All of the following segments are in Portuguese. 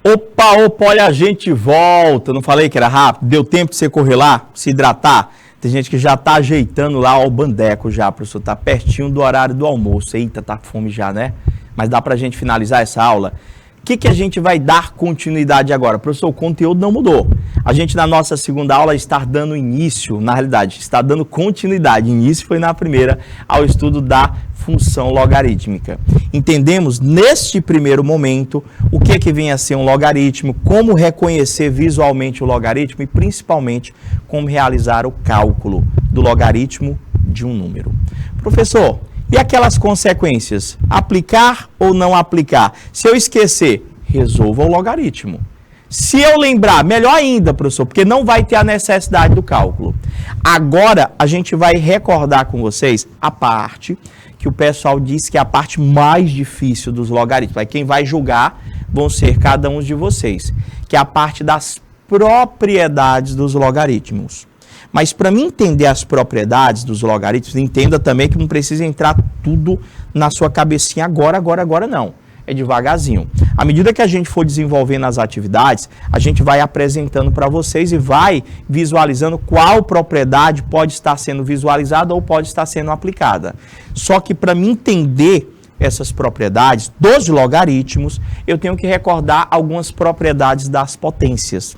Opa, olha, a gente volta. Não falei que era rápido? Deu tempo de você correr lá, se hidratar? Tem gente que já está ajeitando lá o bandeco já, professor. Tá pertinho do horário do almoço. Eita, tá com fome já, né? Mas dá pra gente finalizar essa aula? O que a gente vai dar continuidade agora? Professor, o conteúdo não mudou. A gente, na nossa segunda aula, está dando início, na realidade, está dando continuidade. Início foi na primeira, ao estudo da função logarítmica. Entendemos, neste primeiro momento, o que vem a ser um logaritmo, como reconhecer visualmente o logaritmo e, principalmente, como realizar o cálculo do logaritmo de um número. Professor, e aquelas consequências? Aplicar ou não aplicar? Se eu esquecer, resolva o logaritmo. Se eu lembrar, melhor ainda, professor, porque não vai ter a necessidade do cálculo. Agora, a gente vai recordar com vocês a parte que o pessoal diz que é a parte mais difícil dos logaritmos. Aí quem vai julgar vão ser cada um de vocês, que é a parte das propriedades dos logaritmos. Mas para mim entender as propriedades dos logaritmos, entenda também que não precisa entrar tudo na sua cabecinha agora não. É devagarzinho. À medida que a gente for desenvolvendo as atividades, a gente vai apresentando para vocês e vai visualizando qual propriedade pode estar sendo visualizada ou pode estar sendo aplicada. Só que para mim entender essas propriedades dos logaritmos, eu tenho que recordar algumas propriedades das potências.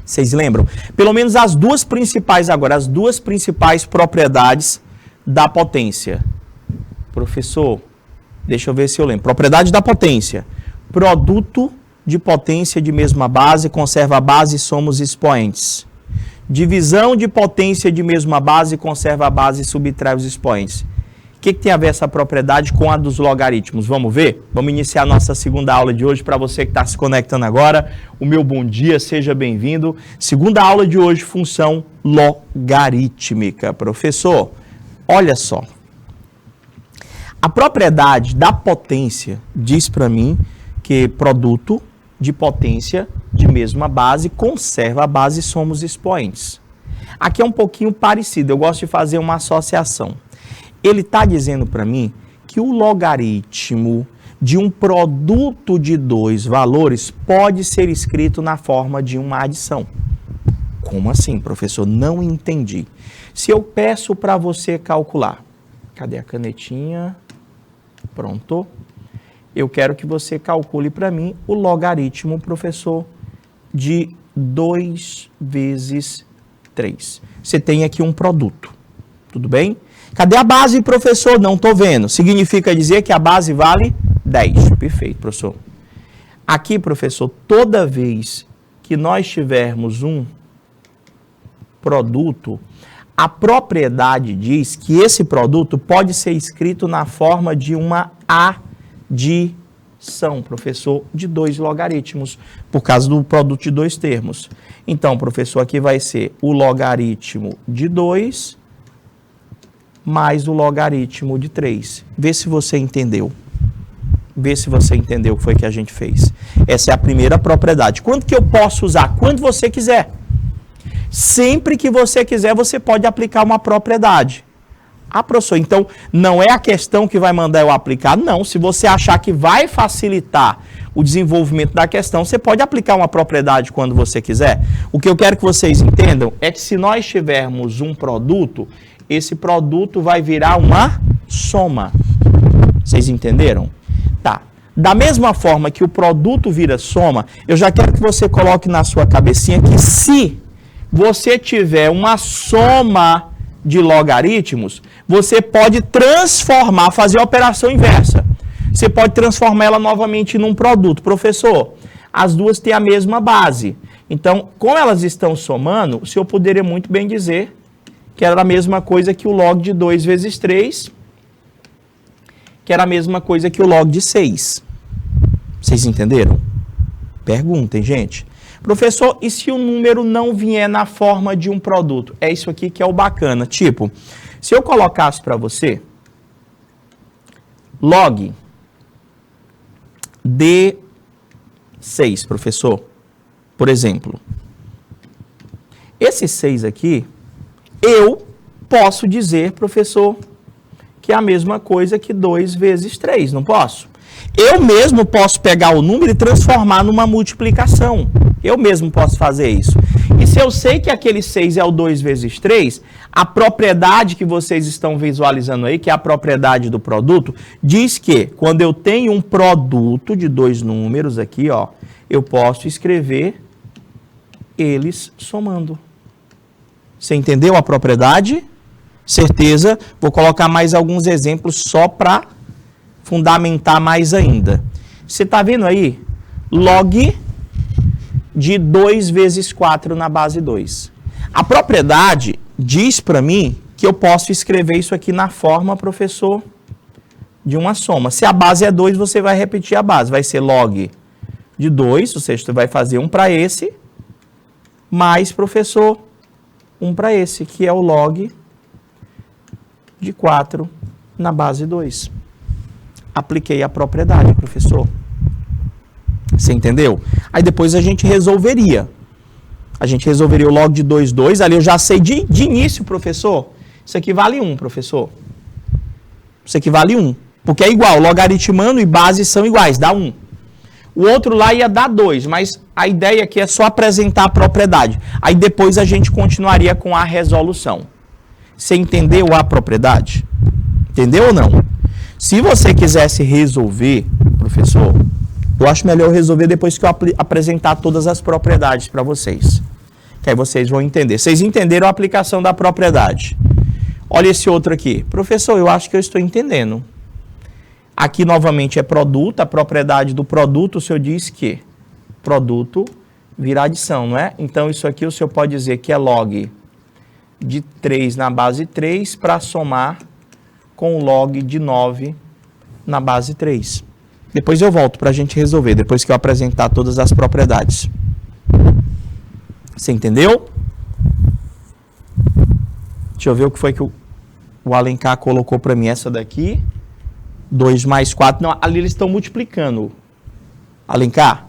Vocês lembram? Pelo menos as duas principais agora, as duas principais propriedades da potência. Professor, deixa eu ver se eu lembro. Propriedade da potência. Produto de potência de mesma base, conserva a base e somos expoentes. Divisão de potência de mesma base, conserva a base e subtrai os expoentes. O que tem a ver essa propriedade com a dos logaritmos? Vamos ver? Vamos iniciar a nossa segunda aula de hoje. Para você que está se conectando agora, o meu bom dia, seja bem-vindo. Segunda aula de hoje, função logarítmica. Professor, olha só. A propriedade da potência diz para mim que produto de potência de mesma base conserva a base e somos expoentes. Aqui é um pouquinho parecido, eu gosto de fazer uma associação. Ele está dizendo para mim que o logaritmo de um produto de dois valores pode ser escrito na forma de uma adição. Como assim, professor? Não entendi. Se eu peço para você calcular, cadê a canetinha? Pronto. Eu quero que você calcule para mim o logaritmo, professor, de 2 vezes 3. Você tem aqui um produto, tudo bem? Cadê a base, professor? Não estou vendo. Significa dizer que a base vale 10. Perfeito, professor. Aqui, professor, toda vez que nós tivermos um produto, a propriedade diz que esse produto pode ser escrito na forma de uma adição, professor, de 2 logaritmos, por causa do produto de 2 termos. Então, professor, aqui vai ser o logaritmo de 2 mais o logaritmo de 3. Vê se você entendeu. Vê se você entendeu o que foi que a gente fez. Essa é a primeira propriedade. Quando que eu posso usar? Quando você quiser. Sempre que você quiser, você pode aplicar uma propriedade. Ah, professor, então não é a questão que vai mandar eu aplicar? Não, se você achar que vai facilitar o desenvolvimento da questão, você pode aplicar uma propriedade quando você quiser. O que eu quero que vocês entendam é que se nós tivermos um produto, esse produto vai virar uma soma. Vocês entenderam? Tá. Da mesma forma que o produto vira soma, eu já quero que você coloque na sua cabecinha que se você tiver uma soma de logaritmos, você pode transformar, fazer a operação inversa. Você pode transformar ela novamente num produto. Professor, as duas têm a mesma base. Então, como elas estão somando, o senhor poderia muito bem dizer que era a mesma coisa que o log de 2 vezes 3, que era a mesma coisa que o log de 6. Vocês entenderam? Perguntem, gente. Professor, e se o número não vier na forma de um produto? É isso aqui que é o bacana. Tipo, se eu colocasse para você log de 6, professor, por exemplo. Esse 6 aqui, eu posso dizer, professor, que é a mesma coisa que 2 vezes 3, não posso? Eu mesmo posso pegar o número e transformar numa multiplicação. Eu mesmo posso fazer isso. E se eu sei que aquele 6 é o 2 vezes 3, a propriedade que vocês estão visualizando aí, que é a propriedade do produto, diz que quando eu tenho um produto de dois números aqui, ó, eu posso escrever eles somando. Você entendeu a propriedade? Certeza. Vou colocar mais alguns exemplos só para fundamentar mais ainda. Você está vendo aí? Log de 2 vezes 4 na base 2. A propriedade diz para mim que eu posso escrever isso aqui na forma, professor, de uma soma. Se a base é 2, você vai repetir a base. Vai ser log de 2, ou seja, você vai fazer um para esse, mais, professor, um para esse, que é o log de 4 na base 2. Apliquei a propriedade, professor. Você entendeu? Aí depois a gente resolveria. A gente resolveria o log de 2, 2. Ali eu já sei de início, professor. Isso aqui vale 1, professor. Isso aqui vale 1. Porque é igual. Logaritmando e base são iguais. Dá 1. O outro lá ia dar 2. Mas a ideia aqui é só apresentar a propriedade. Aí depois a gente continuaria com a resolução. Você entendeu a propriedade? Entendeu ou não? Se você quisesse resolver, professor, eu acho melhor eu resolver depois que eu apresentar todas as propriedades para vocês. Que aí vocês vão entender. Vocês entenderam a aplicação da propriedade. Olha esse outro aqui. Professor, eu acho que eu estou entendendo. Aqui novamente é produto. A propriedade do produto, o senhor diz que produto vira adição, não é? Então isso aqui o senhor pode dizer que é log de 3 na base 3 para somar com o log de 9 na base 3. Depois eu volto para a gente resolver, depois que eu apresentar todas as propriedades. Você entendeu? Deixa eu ver o que foi que o Alencar colocou para mim. Essa daqui, 2 mais 4. Não, ali eles estão multiplicando. Alencar,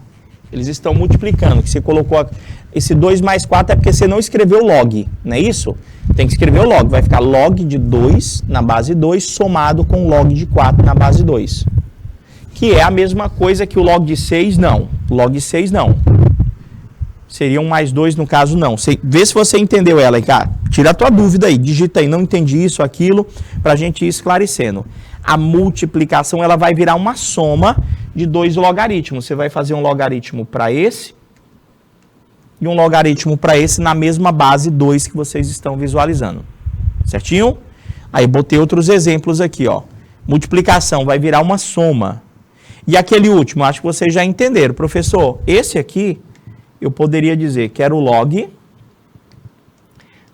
eles estão multiplicando. Que você colocou esse 2 mais 4 é porque você não escreveu log, não é isso? Tem que escrever o log. Vai ficar log de 2 na base 2 somado com log de 4 na base 2. Que é a mesma coisa que o log de 6, não. O log de 6, não. Seria 1 mais 2, no caso, não. Vê se você entendeu ela, cara. Tira a tua dúvida aí. Digita aí, não entendi isso, aquilo, para a gente ir esclarecendo. A multiplicação, ela vai virar uma soma de 2 logaritmos. Você vai fazer um logaritmo para esse e um logaritmo para esse na mesma base 2 que vocês estão visualizando. Certinho? Aí botei outros exemplos aqui, ó. Multiplicação vai virar uma soma. E aquele último, acho que vocês já entenderam. Professor, esse aqui, eu poderia dizer que era o log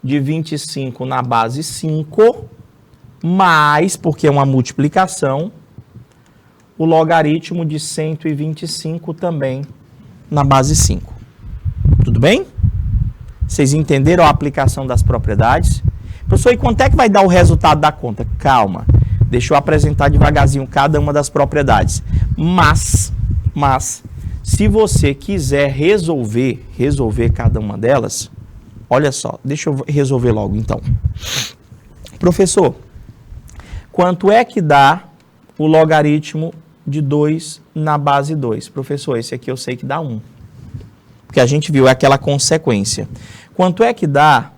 de 25 na base 5, mais, porque é uma multiplicação, o logaritmo de 125 também na base 5. Tudo bem? Vocês entenderam a aplicação das propriedades? Professor, e quanto é que vai dar o resultado da conta? Calma. Deixa eu apresentar devagarzinho cada uma das propriedades. Mas, se você quiser resolver cada uma delas, olha só, deixa eu resolver logo então. Professor, quanto é que dá o logaritmo de 2 na base 2? Professor, esse aqui eu sei que dá 1. Porque a gente viu aquela consequência. Quanto é que dá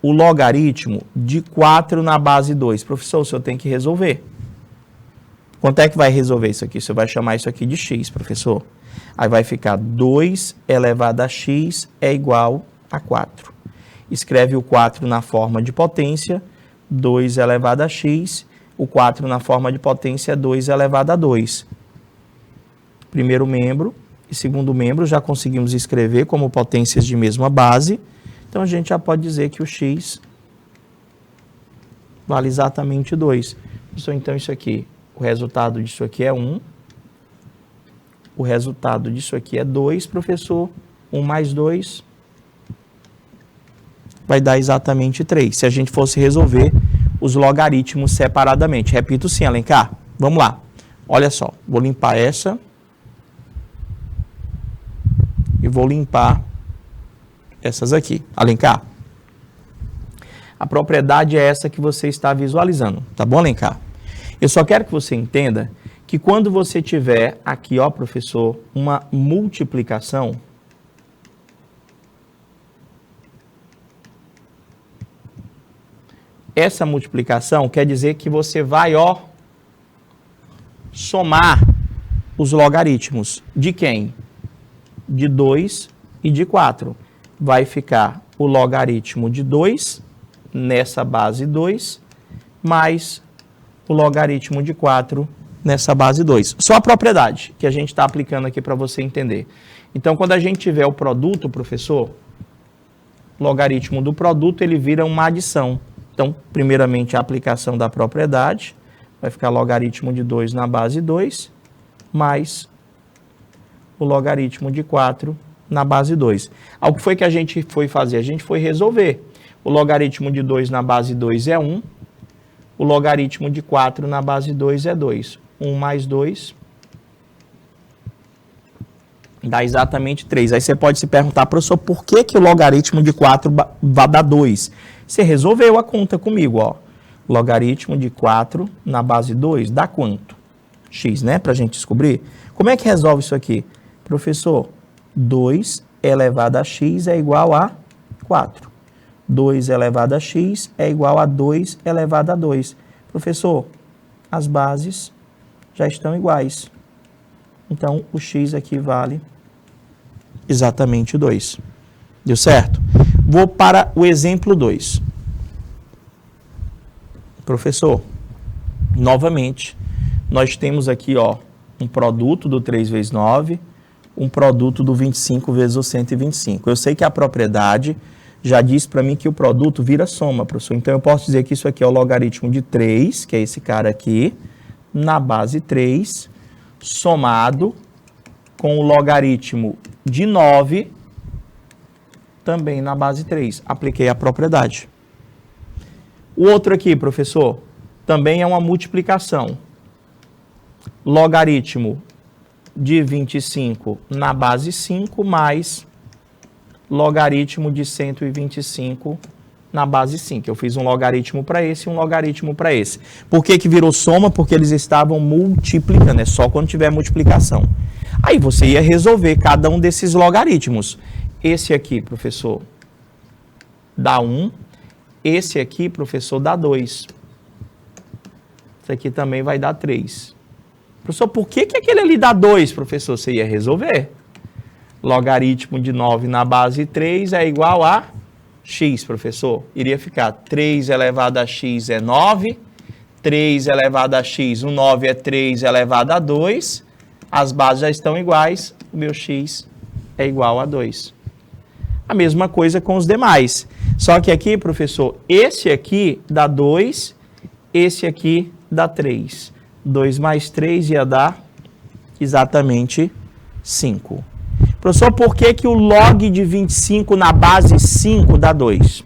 o logaritmo de 4 na base 2? Professor, o senhor tem que resolver. Quanto é que vai resolver isso aqui? Você vai chamar isso aqui de x, professor. Aí vai ficar 2 elevado a x é igual a 4. Escreve o 4 na forma de potência, 2 elevado a x. O 4 na forma de potência é 2 elevado a 2. Primeiro membro e segundo membro já conseguimos escrever como potências de mesma base. Então, a gente já pode dizer que o x vale exatamente 2. Então, isso aqui, o resultado disso aqui é 1. O resultado disso aqui é 2, professor. 1 mais 2 vai dar exatamente 3. Se a gente fosse resolver os logaritmos separadamente. Repito sim, Alencar. Vamos lá. Olha só, vou limpar essa. E vou limpar essas aqui. Alencar, a propriedade é essa que você está visualizando. Tá bom, Alencar? Eu só quero que você entenda que quando você tiver aqui, ó, professor, uma multiplicação, essa multiplicação quer dizer que você vai, ó, somar os logaritmos de quem? De 2 e de 4. Vai ficar o logaritmo de 2 nessa base 2, mais o logaritmo de 4 nessa base 2. Só a propriedade que a gente está aplicando aqui para você entender. Então, quando a gente tiver o produto, professor, logaritmo do produto, ele vira uma adição. Então, primeiramente, a aplicação da propriedade, vai ficar logaritmo de 2 na base 2, mais o logaritmo de 4 na base 2. O que foi que a gente foi fazer? A gente foi resolver. O logaritmo de 2 na base 2 é 1, o logaritmo de 4 na base 2 é 2. 1 mais 2 dá exatamente 3. Aí você pode se perguntar, professor, por que o logaritmo de 4 vai dar 2? Você resolveu a conta comigo, ó. Logaritmo de 4 na base 2 dá quanto? X, né? Para a gente descobrir. Como é que resolve isso aqui? Professor, 2 elevado a x é igual a 4. 2 elevado a x é igual a 2 elevado a 2. Professor, as bases já estão iguais. Então, o x aqui vale exatamente 2. Deu certo? Vou para o exemplo 2. Professor, novamente, nós temos aqui, ó, um produto do 3 vezes 9, um produto do 25 vezes o 125. Eu sei que a propriedade já diz para mim que o produto vira soma, professor. Então, eu posso dizer que isso aqui é o logaritmo de 3, que é esse cara aqui, na base 3, somado com o logaritmo de 9, também na base 3. Apliquei a propriedade. O outro aqui, professor, também é uma multiplicação. Logaritmo de 25 na base 5, mais logaritmo de 125 na base 5. Eu fiz um logaritmo para esse e um logaritmo para esse. Por que que virou soma? Porque eles estavam multiplicando, é só quando tiver multiplicação. Aí você ia resolver cada um desses logaritmos. Esse aqui, professor, dá 1. Esse aqui, professor, dá 2. Esse aqui também vai dar 3. Professor, por que que aquele ali dá 2, professor? Você ia resolver. Logaritmo de 9 na base 3 é igual a x, professor. Iria ficar 3 elevado a x é 9. 3 elevado a x, o 9 é 3 elevado a 2. As bases já estão iguais. O meu x é igual a 2. A mesma coisa com os demais. Só que aqui, professor, esse aqui dá 2, esse aqui dá 3. 2 mais 3 ia dar exatamente 5. Professor, por que que o log de 25 na base 5 dá 2?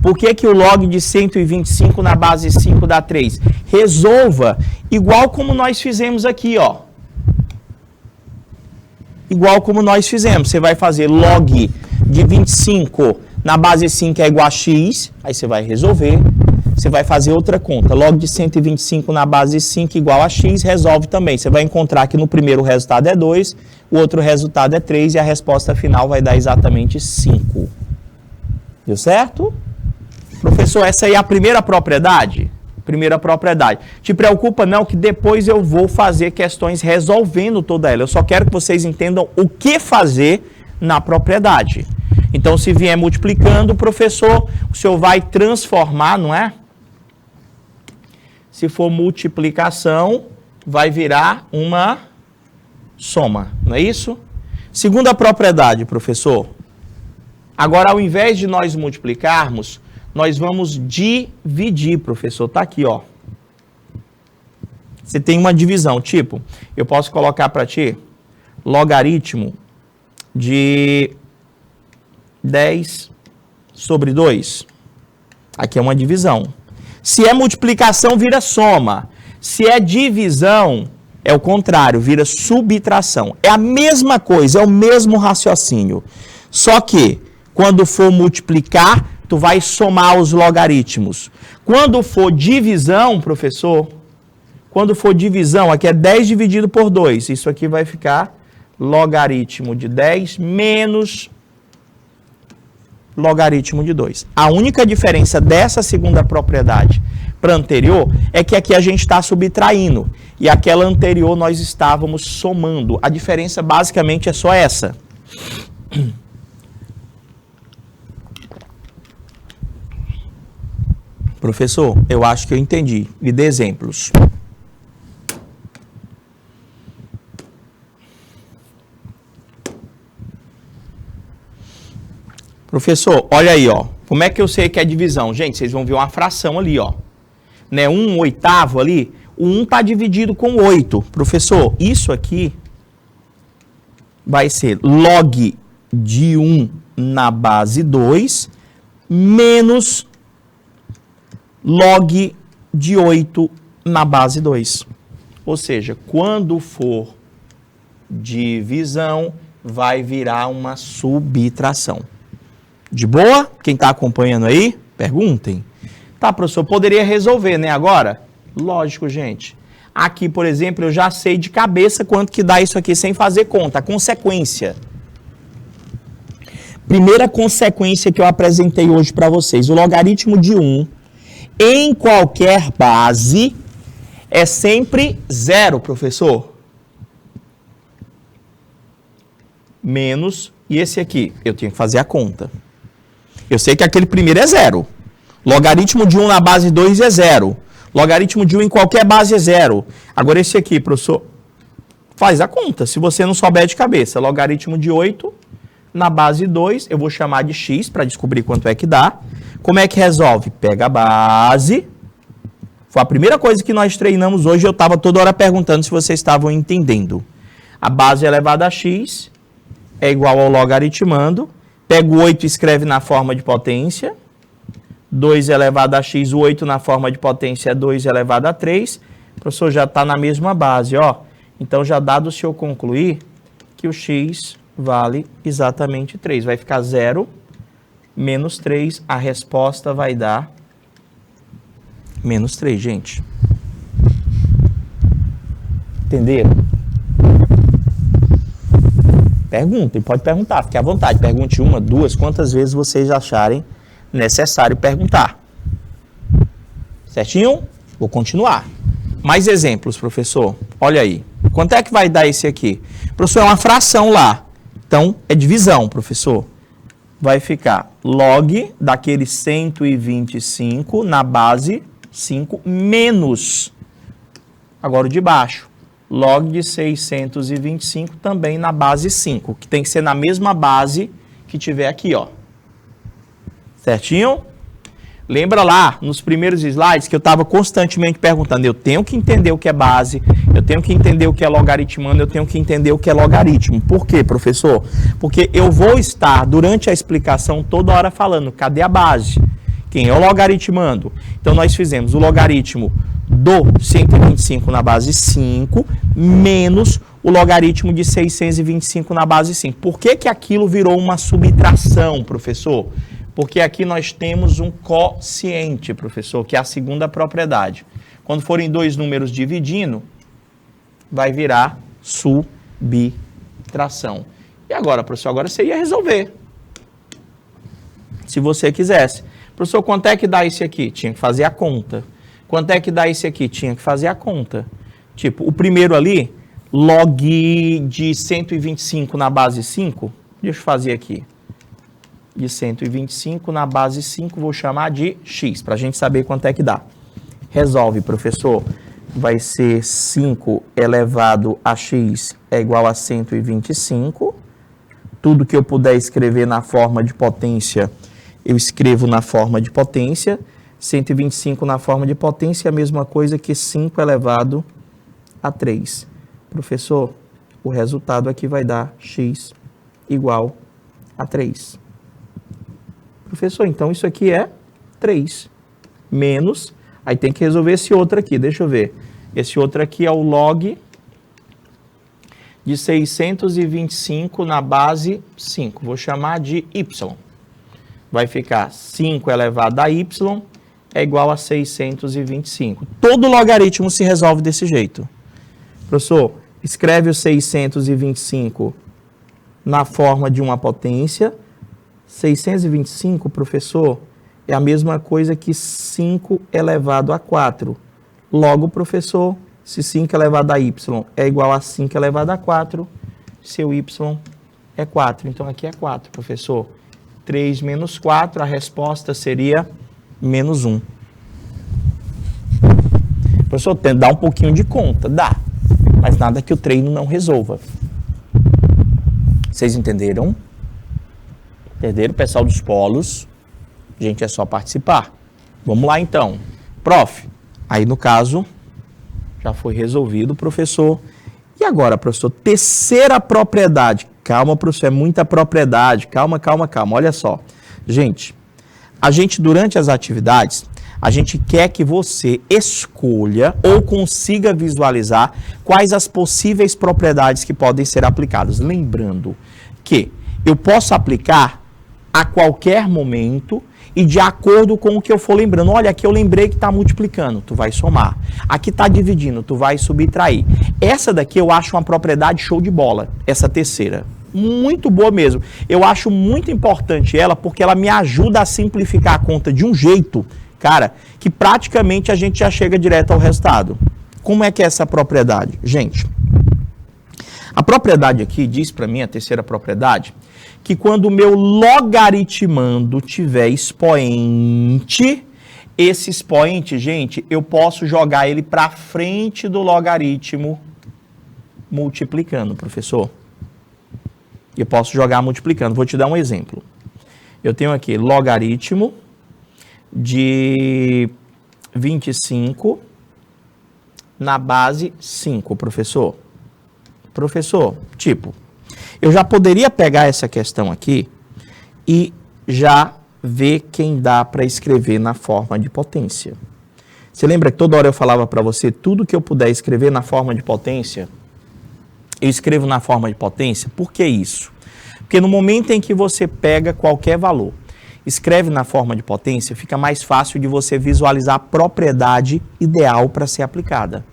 Por que que o log de 125 na base 5 dá 3? Resolva igual como nós fizemos aqui, ó. Igual como nós fizemos. Você vai fazer log de 25 na base 5 é igual a x, aí você vai resolver. Você vai fazer outra conta. Log de 125 na base 5 igual a x, resolve também. Você vai encontrar que no primeiro o resultado é 2, o outro resultado é 3 e a resposta final vai dar exatamente 5. Deu certo? Professor, essa aí é a primeira propriedade? Primeira propriedade. Te preocupa não que depois eu vou fazer questões resolvendo toda ela. Eu só quero que vocês entendam o que fazer na propriedade. Então, se vier multiplicando, professor, o senhor vai transformar, não é? Se for multiplicação, vai virar uma soma, não é isso? Segunda propriedade, professor. Agora, ao invés de nós multiplicarmos, nós vamos dividir, professor. Está aqui, ó. Você tem uma divisão, tipo, eu posso colocar para ti logaritmo de 10 sobre 2. Aqui é uma divisão. Se é multiplicação, vira soma. Se é divisão, é o contrário, vira subtração. É a mesma coisa, é o mesmo raciocínio. Só que, quando for multiplicar, tu vai somar os logaritmos. Quando for divisão, professor, Quando for divisão, aqui é 10 dividido por 2. Isso aqui vai ficar logaritmo de 10 menos logaritmo de 2. A única diferença dessa segunda propriedade para a anterior é que aqui a gente está subtraindo e aquela anterior nós estávamos somando. A diferença basicamente é só essa. Professor, eu acho que eu entendi. Me dê exemplos. Professor, olha aí, ó. Como é que eu sei que é divisão? Gente, vocês vão ver uma fração ali, ó. Né? 1/8 ali. O 1 está dividido com 8. Professor, isso aqui vai ser log de 1 na base 2 menos log de 8 na base 2. Ou seja, quando for divisão, vai virar uma subtração. De boa? Quem está acompanhando aí, perguntem. Tá, professor, poderia resolver, né, agora? Lógico, gente. Aqui, por exemplo, eu já sei de cabeça quanto que dá isso aqui sem fazer conta. A consequência. Primeira consequência que eu apresentei hoje para vocês. O logaritmo de 1 em qualquer base é sempre 0, professor. Menos, e esse aqui? Eu tenho que fazer a conta. Eu sei que aquele primeiro é 0. Logaritmo de 1 na base 2 é 0. Logaritmo de 1 em qualquer base é 0. Agora esse aqui, professor, faz a conta. Se você não souber de cabeça, logaritmo de 8 na base 2, eu vou chamar de x para descobrir quanto é que dá. Como é que resolve? Pega a base. Foi a primeira coisa que nós treinamos hoje. Eu estava toda hora perguntando se vocês estavam entendendo. A base elevada a x é igual ao logaritmando. Pega o 8 e escreve na forma de potência. 2 elevado a x, o 8 na forma de potência é 2 elevado a 3. O professor já está na mesma base, ó. Então, já dá do senhor concluir que o x vale exatamente 3. Vai ficar 0 menos 3. A resposta vai dar menos 3, gente. Entenderam? Perguntem, pode perguntar, fique à vontade. Pergunte uma, duas, quantas vezes vocês acharem necessário perguntar. Certinho? Vou continuar. Mais exemplos, professor. Olha aí. Quanto é que vai dar esse aqui? Professor, é uma fração lá. Então, é divisão, professor. Vai ficar log daquele 125 na base 5 menos. Agora o de baixo. Log de 625 também na base 5, que tem que ser na mesma base que tiver aqui, ó. Certinho? Lembra lá, nos primeiros slides, que eu estava constantemente perguntando, eu tenho que entender o que é base, eu tenho que entender o que é logaritmando, eu tenho que entender o que é logaritmo. Por quê, professor? Porque eu vou estar, durante a explicação, toda hora falando, cadê a base? Quem é o logaritmando? Então, nós fizemos o logaritmo do 125 na base 5, menos o logaritmo de 625 na base 5. Por que que aquilo virou uma subtração, professor? Porque aqui nós temos um quociente, professor, que é a segunda propriedade. Quando forem dois números dividindo, vai virar subtração. E agora, professor, agora você ia resolver. Se você quisesse. Professor, quanto é que dá esse aqui? Tinha que fazer a conta. Quanto é que dá esse aqui? Tinha que fazer a conta. Tipo, o primeiro ali, log de 125 na base 5. Deixa eu fazer aqui. De 125 na base 5, vou chamar de x, para a gente saber quanto é que dá. Resolve, professor. Vai ser 5 elevado a x é igual a 125. Tudo que eu puder escrever na forma de potência, eu escrevo na forma de potência. 125 na forma de potência é a mesma coisa que 5 elevado a 3. Professor, o resultado aqui vai dar x igual a 3. Professor, então isso aqui é 3. Menos, aí tem que resolver esse outro aqui, deixa eu ver. Esse outro aqui é o log de 625 na base 5. Vou chamar de y. Vai ficar 5 elevado a y é igual a 625. Todo logaritmo se resolve desse jeito. Professor, escreve o 625 na forma de uma potência. 625, professor, é a mesma coisa que 5 elevado a 4. Logo, professor, se 5 elevado a y é igual a 5 elevado a 4, seu y é 4. Então, aqui é 4, professor. 3 menos 4, a resposta seria menos 1. Professor, dá um pouquinho de conta, dá. Mas nada que o treino não resolva. Vocês entenderam? Entenderam, pessoal dos polos? Gente, é só participar. Vamos lá, então. Prof, aí no caso, já foi resolvido, professor. E agora, professor, terceira propriedade. Calma, professor, é muita propriedade. Calma. Olha só. Gente, durante as atividades, a gente quer que você escolha ou consiga visualizar quais as possíveis propriedades que podem ser aplicadas. Lembrando que eu posso aplicar a qualquer momento e de acordo com o que eu for lembrando. Olha, aqui eu lembrei que está multiplicando, tu vai somar. Aqui está dividindo, tu vai subtrair. Essa daqui eu acho uma propriedade show de bola, essa terceira. Muito boa mesmo. Eu acho muito importante ela porque ela me ajuda a simplificar a conta de um jeito, cara, que praticamente a gente já chega direto ao resultado. Como é que é essa propriedade? Gente, a propriedade aqui diz para mim, a terceira propriedade, que quando o meu logaritmando tiver expoente, esse expoente, gente, eu posso jogar ele para frente do logaritmo multiplicando, professor. Eu posso jogar multiplicando. Vou te dar um exemplo. Eu tenho aqui logaritmo de 25 na base 5, professor. Professor, tipo, eu já poderia pegar essa questão aqui e já ver quem dá para escrever na forma de potência. Você lembra que toda hora eu falava para você, tudo que eu puder escrever na forma de potência, eu escrevo na forma de potência? Por que isso? Porque no momento em que você pega qualquer valor, escreve na forma de potência, fica mais fácil de você visualizar a propriedade ideal para ser aplicada.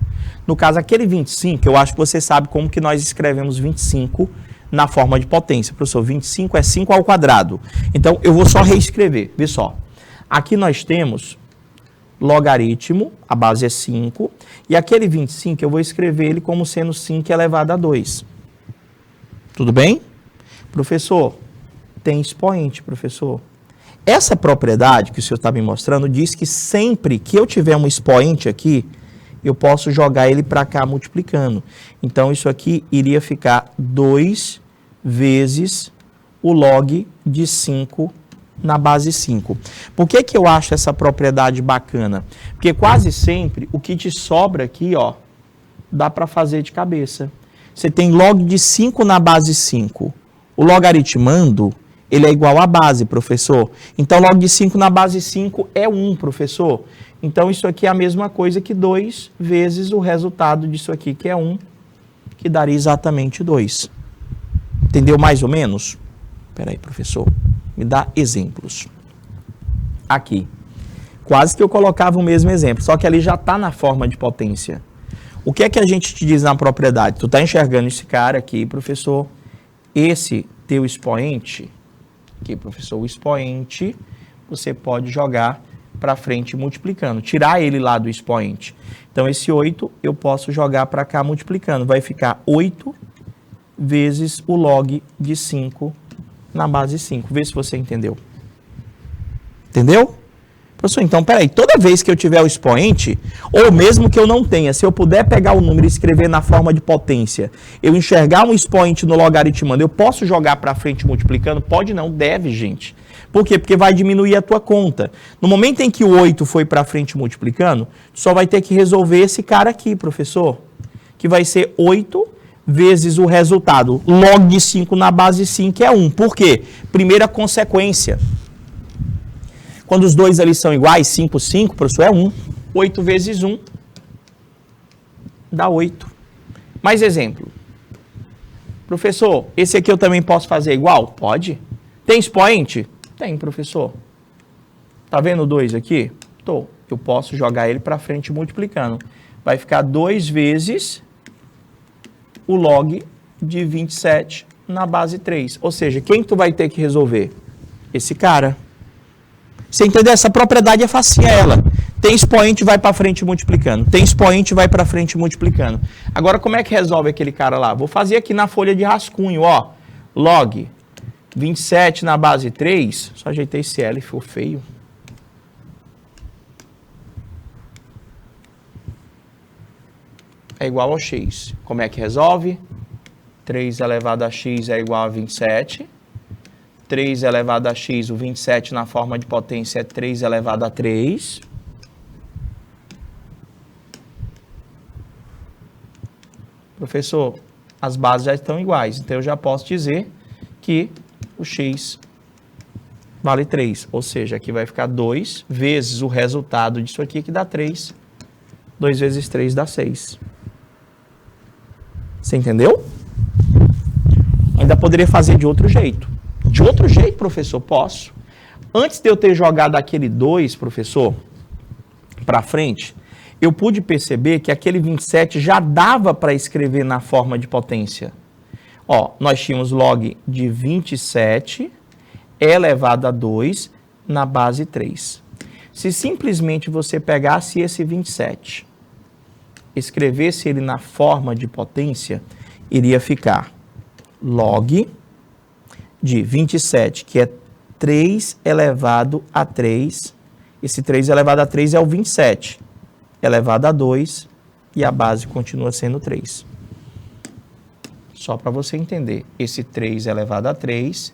No caso, aquele 25, eu acho que você sabe como que nós escrevemos 25 na forma de potência. Professor, 25 é 5 ao quadrado. Então, eu vou só reescrever. Vê só. Aqui nós temos logaritmo, a base é 5, e aquele 25 eu vou escrever ele como sendo 5 elevado a 2. Tudo bem? Professor, tem expoente, professor. Essa propriedade que o senhor está me mostrando diz que sempre que eu tiver um expoente aqui, eu posso jogar ele para cá multiplicando. Então, isso aqui iria ficar 2 vezes o log de 5 na base 5. Por que que eu acho essa propriedade bacana? Porque quase sempre o que te sobra aqui, ó, dá para fazer de cabeça. Você tem log de 5 na base 5. O logaritmando, ele é igual à base, professor. Então, log de 5 na base 5 é 1, professor. Então, isso aqui é a mesma coisa que 2 vezes o resultado disso aqui, que é 1, que daria exatamente 2. Entendeu mais ou menos? Espera aí, professor. Me dá exemplos. Aqui. Quase que eu colocava o mesmo exemplo, só que ali já está na forma de potência. O que é que a gente te diz na propriedade? Tu está enxergando esse cara aqui, professor. Esse teu expoente, aqui, professor, o expoente, você pode jogar para frente multiplicando. Tirar ele lá do expoente. Então, esse 8 eu posso jogar para cá multiplicando. Vai ficar 8 vezes o log de 5 na base 5. Vê se você entendeu. Entendeu? Professor, então, peraí, toda vez que eu tiver o expoente, ou mesmo que eu não tenha, se eu puder pegar o número e escrever na forma de potência, eu enxergar um expoente no logaritmando, eu posso jogar para frente multiplicando? Pode não, deve, gente. Por quê? Porque vai diminuir a tua conta. No momento em que o 8 foi para frente multiplicando, só vai ter que resolver esse cara aqui, professor, que vai ser 8 vezes o resultado. Log de 5 na base 5 é 1. Por quê? Primeira consequência. Quando os dois ali são iguais, 5, 5, professor, é 1. 8 vezes 1 dá 8. Mais exemplo. Professor, esse aqui eu também posso fazer igual? Pode. Tem expoente? Tem, professor. Tá vendo o 2 aqui? acertou. Eu posso jogar ele para frente multiplicando. Vai ficar 2 vezes o log de 27 na base 3. Ou seja, quem tu vai ter que resolver? Esse cara. Você entendeu? Essa propriedade é facinha ela. Tem expoente, vai para frente multiplicando. Tem expoente, vai para frente multiplicando. Agora, como é que resolve aquele cara lá? Vou fazer aqui na folha de rascunho, ó. Log 27 na base 3. Só ajeitei esse L, ficou feio. É igual ao x. Como é que resolve? 3 elevado a x é igual a 27. 3 elevado a x, o 27 na forma de potência é 3 elevado a 3. Professor, as bases já estão iguais, então eu já posso dizer que o x vale 3. Ou seja, aqui vai ficar 2 vezes o resultado disso aqui, que dá 3. 2 vezes 3 dá 6. Você entendeu? Ainda poderia fazer de outro jeito. De outro jeito, professor? Posso. Antes de eu ter jogado aquele 2, professor, para frente, eu pude perceber que aquele 27 já dava para escrever na forma de potência. Ó, nós tínhamos log de 27 elevado a 2 na base 3. Se simplesmente você pegasse esse 27, escrevesse ele na forma de potência, iria ficar log de 27, que é 3 elevado a 3. Esse 3 elevado a 3 é o 27, elevado a 2, e a base continua sendo 3. Só para você entender, esse 3 elevado a 3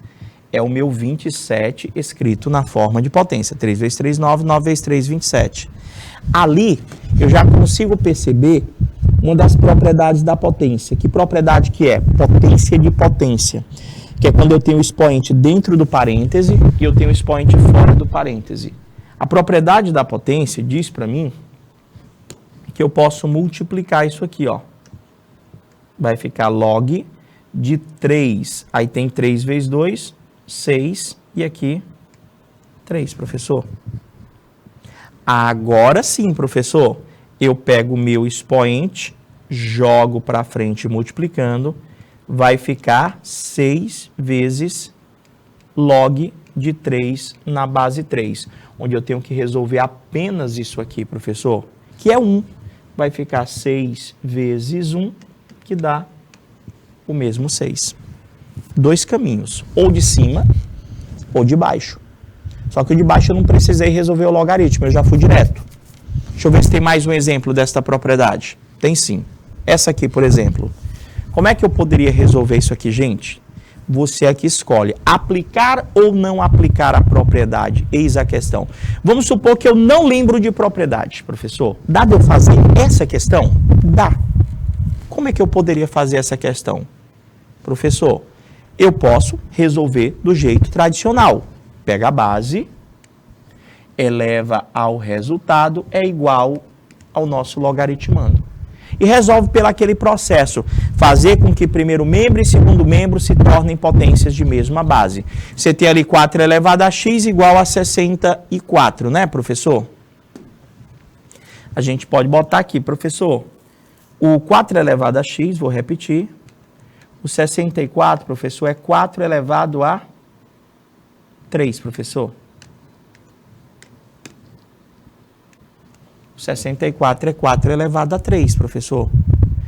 é o meu 27 escrito na forma de potência. 3 vezes 3, 9, 9 vezes 3, 27. Ali, eu já consigo perceber uma das propriedades da potência. Que propriedade que é? Potência de potência. Que é quando eu tenho o expoente dentro do parêntese e eu tenho o expoente fora do parêntese. A propriedade da potência diz para mim que eu posso multiplicar isso aqui, ó. Vai ficar log de 3. Aí tem 3 vezes 2, 6. E aqui, 3, professor. Agora sim, professor. Eu pego o meu expoente, jogo para frente multiplicando. Vai ficar 6 vezes log de 3 na base 3. Onde eu tenho que resolver apenas isso aqui, professor. Que é 1. Vai ficar 6 vezes 1, que dá o mesmo 6. 2 caminhos, ou de cima ou de baixo. Só que o de baixo eu não precisei resolver o logaritmo, eu já fui direto. Deixa eu ver se tem mais um exemplo desta propriedade. Tem sim. Essa aqui, por exemplo. Como é que eu poderia resolver isso aqui, gente? Você aqui escolhe aplicar ou não aplicar a propriedade. Eis a questão. Vamos supor que eu não lembro de propriedade, professor. Dá de eu fazer essa questão? Dá. Como é que eu poderia fazer essa questão? Professor, eu posso resolver do jeito tradicional. Pega a base, eleva ao resultado, é igual ao nosso logaritmando. E resolve pelo aquele processo, fazer com que primeiro membro e segundo membro se tornem potências de mesma base. Você tem ali 4 elevado a x igual a 64, né, professor? A gente pode botar aqui, professor, o 4 elevado a x, vou repetir, o 64, professor, é 4 elevado a 3, professor. 64 é 4 elevado a 3, professor.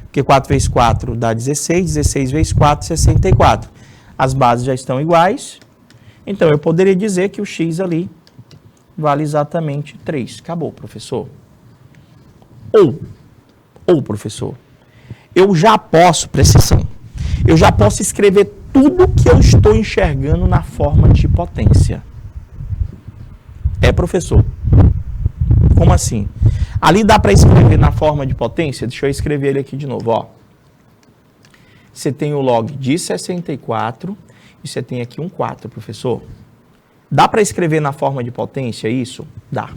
Porque 4 vezes 4 dá 16, 16 vezes 4, 64. As bases já estão iguais. Então, eu poderia dizer que o x ali vale exatamente 3. Acabou, professor. Ou, professor, eu já posso, presta atenção, eu já posso escrever tudo que eu estou enxergando na forma de potência. É, professor? Como assim? Ali dá para escrever na forma de potência? Deixa eu escrever ele aqui de novo, ó. Você tem o log de 64 e você tem aqui um 4, professor. Dá para escrever na forma de potência isso? Dá.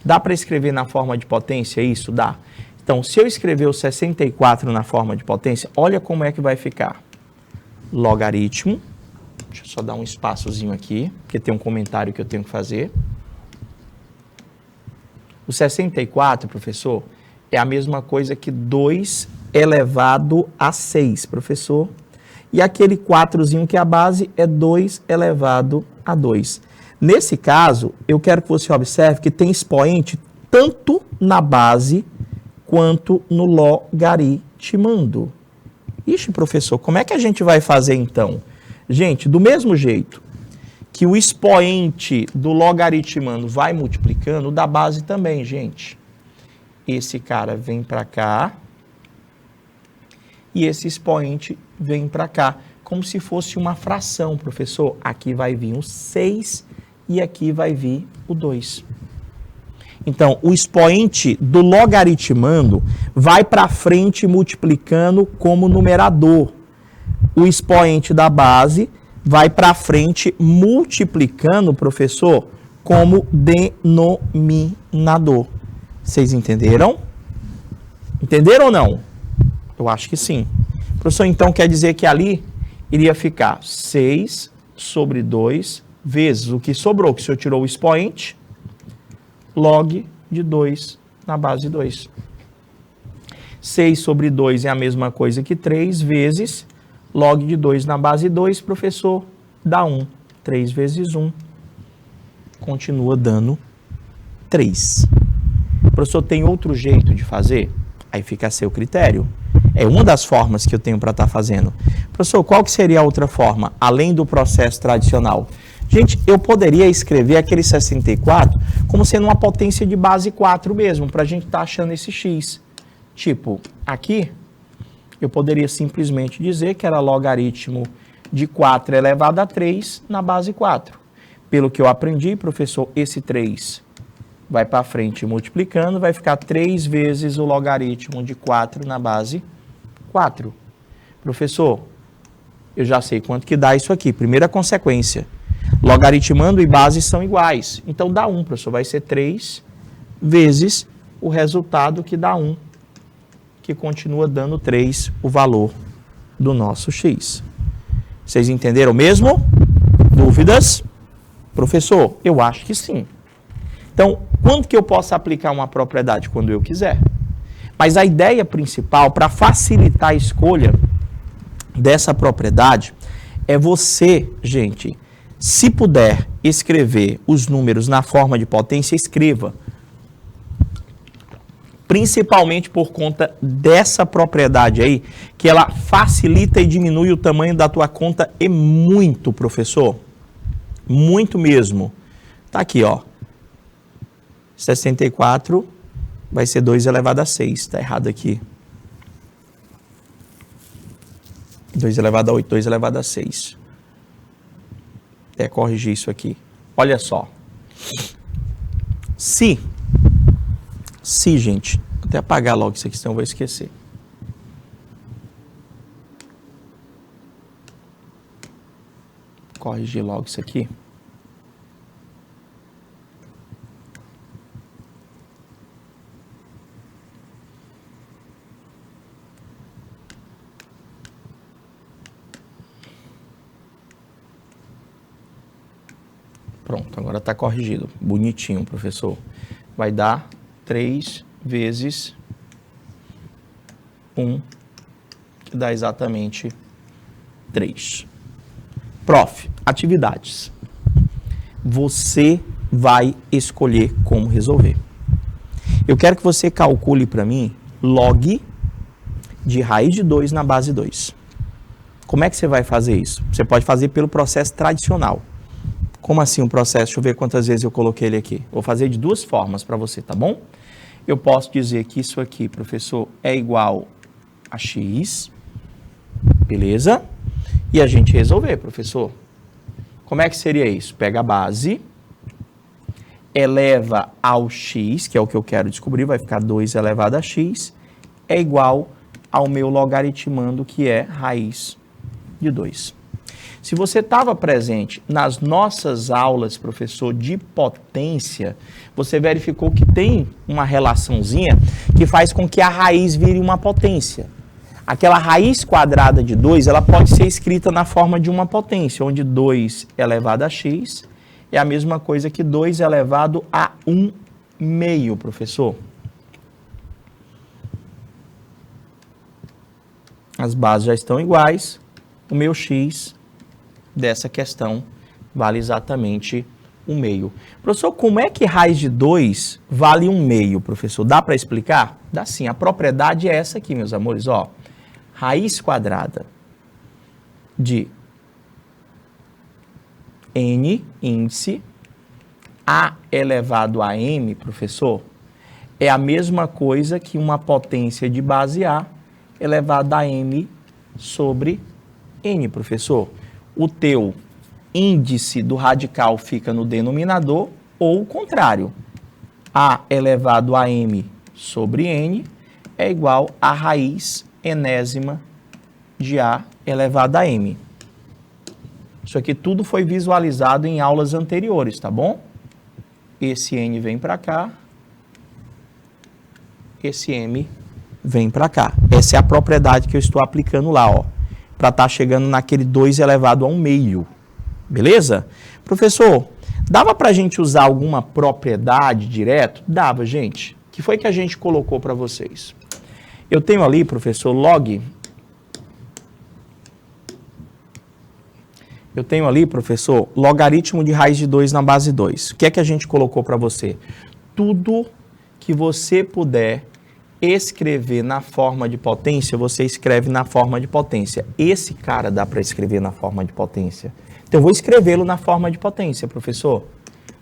Dá para escrever na forma de potência isso? Dá. Então, se eu escrever o 64 na forma de potência, olha como é que vai ficar. Logaritmo. Deixa eu só dar um espaçozinho aqui, porque tem um comentário que eu tenho que fazer. O 64, professor, é a mesma coisa que 2 elevado a 6, professor. E aquele 4zinho que é a base é 2 elevado a 2. Nesse caso, eu quero que você observe que tem expoente tanto na base quanto no logaritmando. Ixi, professor, como é que a gente vai fazer então? Gente, do mesmo jeito que o expoente do logaritmando vai multiplicando, o da base também, gente. Esse cara vem para cá e esse expoente vem para cá, como se fosse uma fração, professor. Aqui vai vir o 6 e aqui vai vir o 2. Então, o expoente do logaritmando vai para frente multiplicando como numerador. O expoente da base vai para frente multiplicando, professor, como denominador. Vocês entenderam? Entenderam ou não? Eu acho que sim. Professor, então quer dizer que ali iria ficar 6 sobre 2 vezes o que sobrou, que o senhor tirou o expoente, log de 2 na base 2. 6 sobre 2 é a mesma coisa que 3 vezes log de 2 na base 2, professor, dá 1. 3 vezes 1 continua dando 3. Professor, tem outro jeito de fazer? Aí fica a seu critério. É uma das formas que eu tenho para estar fazendo. Professor, qual que seria a outra forma, além do processo tradicional? Gente, eu poderia escrever aquele 64 como sendo uma potência de base 4 mesmo, para a gente estar achando esse x. Tipo, aqui, eu poderia simplesmente dizer que era logaritmo de 4 elevado a 3 na base 4. Pelo que eu aprendi, professor, esse 3 vai para frente multiplicando, vai ficar 3 vezes o logaritmo de 4 na base 4. Professor, eu já sei quanto que dá isso aqui. Primeira consequência, logaritmando e base são iguais. Então dá 1, professor, vai ser 3 vezes o resultado que dá 1, que continua dando 3, o valor do nosso x. Vocês entenderam mesmo? Dúvidas? Professor, eu acho que sim. Então, quando que eu posso aplicar uma propriedade? Quando eu quiser. Mas a ideia principal, para facilitar a escolha dessa propriedade, é você, gente, se puder escrever os números na forma de potência, escreva. Principalmente por conta dessa propriedade aí, que ela facilita e diminui o tamanho da tua conta e muito, professor. Muito mesmo. Tá aqui, ó. 64 vai ser 2 elevado a 6. Tá errado aqui. 2 elevado a 8, 2 elevado a 6. Até corrigir isso aqui. Olha só. Se, gente, vou até apagar logo isso aqui, senão eu vou esquecer. Corrigir logo isso aqui. Pronto, agora está corrigido. Bonitinho, professor. Vai dar 3 vezes 1, que dá exatamente 3. Prof, atividades. Você vai escolher como resolver. Eu quero que você calcule para mim log de raiz de 2 na base 2. Como é que você vai fazer isso? Você pode fazer pelo processo tradicional. Como assim um processo? Deixa eu ver quantas vezes eu coloquei ele aqui. Vou fazer de duas formas para você, tá bom? Eu posso dizer que isso aqui, professor, é igual a x, beleza? E a gente resolver, professor. Como é que seria isso? Pega a base, eleva ao x, que é o que eu quero descobrir, vai ficar 2 elevado a x, é igual ao meu logaritmando, que é raiz de 2. Se você estava presente nas nossas aulas, professor, de potência, você verificou que tem uma relaçãozinha que faz com que a raiz vire uma potência. Aquela raiz quadrada de 2, ela pode ser escrita na forma de uma potência, onde 2 elevado a x é a mesma coisa que 2 elevado a 1 meio, professor. As bases já estão iguais. O meu x dessa questão vale exatamente 1 meio. Professor, como é que raiz de 2 vale 1 meio, professor? Dá para explicar? Dá sim. A propriedade é essa aqui, meus amores. Ó, raiz quadrada de n, índice, a elevado a m, professor, é a mesma coisa que uma potência de base a elevada a m sobre n, professor. O teu índice do radical fica no denominador ou o contrário. A elevado a m sobre n é igual a raiz enésima de a elevado a m. Isso aqui tudo foi visualizado em aulas anteriores, tá bom? Esse n vem para cá, esse m vem para cá. Essa é a propriedade que eu estou aplicando lá, ó, para estar chegando naquele 2 elevado a 1 meio. Beleza? Professor, dava para a gente usar alguma propriedade direto? Dava, gente. O que foi que a gente colocou para vocês? Eu tenho ali, professor, log. Eu tenho ali, professor, logaritmo de raiz de 2 na base 2. O que é que a gente colocou para você? Tudo que você puder escrever na forma de potência, você escreve na forma de potência. Esse cara dá para escrever na forma de potência. Então, eu vou escrevê-lo na forma de potência, professor,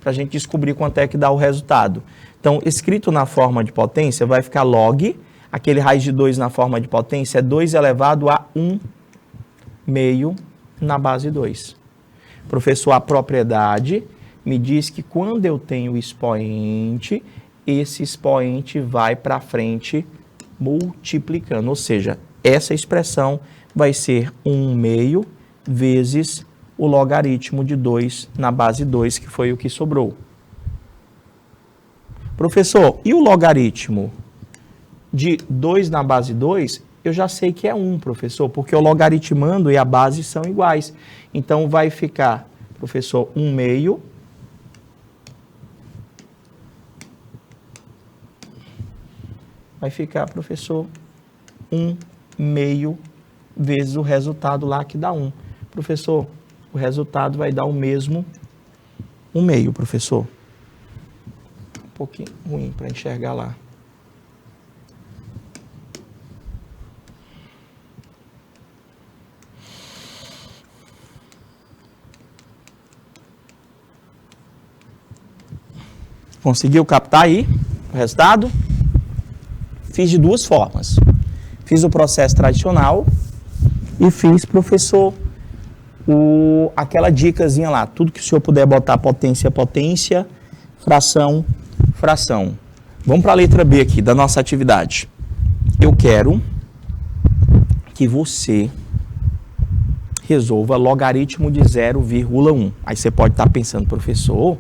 para a gente descobrir quanto é que dá o resultado. Então, escrito na forma de potência, vai ficar log, aquele raiz de 2 na forma de potência é 2 elevado a 1 meio na base 2. Professor, a propriedade me diz que quando eu tenho expoente, esse expoente vai para frente multiplicando. Ou seja, essa expressão vai ser 1 meio vezes o logaritmo de 2 na base 2, que foi o que sobrou. Professor, e o logaritmo de 2 na base 2? Eu já sei que é 1, professor, porque o logaritmando e a base são iguais. Então, vai ficar, professor, 1 meio vai ficar, professor, 1 meio vezes o resultado lá que dá 1. Professor, o resultado vai dar o mesmo 1 meio, professor. Um pouquinho ruim para enxergar lá. Conseguiu captar aí o resultado? Fiz de duas formas. Fiz o processo tradicional e fiz, professor, aquela dicasinha lá. Tudo que o senhor puder botar potência, potência, fração, fração. Vamos para a letra B aqui da nossa atividade. Eu quero que você resolva logaritmo de 0,1. Aí você pode estar pensando, professor,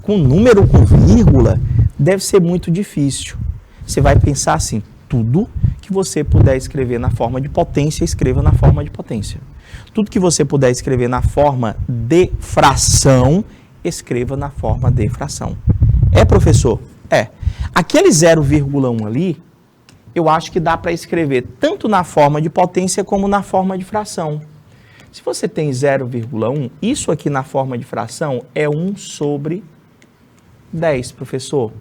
com número com vírgula deve ser muito difícil. Você vai pensar assim, tudo que você puder escrever na forma de potência, escreva na forma de potência. Tudo que você puder escrever na forma de fração, escreva na forma de fração. É, professor? É. Aquele 0,1 ali, eu acho que dá para escrever tanto na forma de potência como na forma de fração. Se você tem 0,1, isso aqui na forma de fração é 1 sobre 10, professor.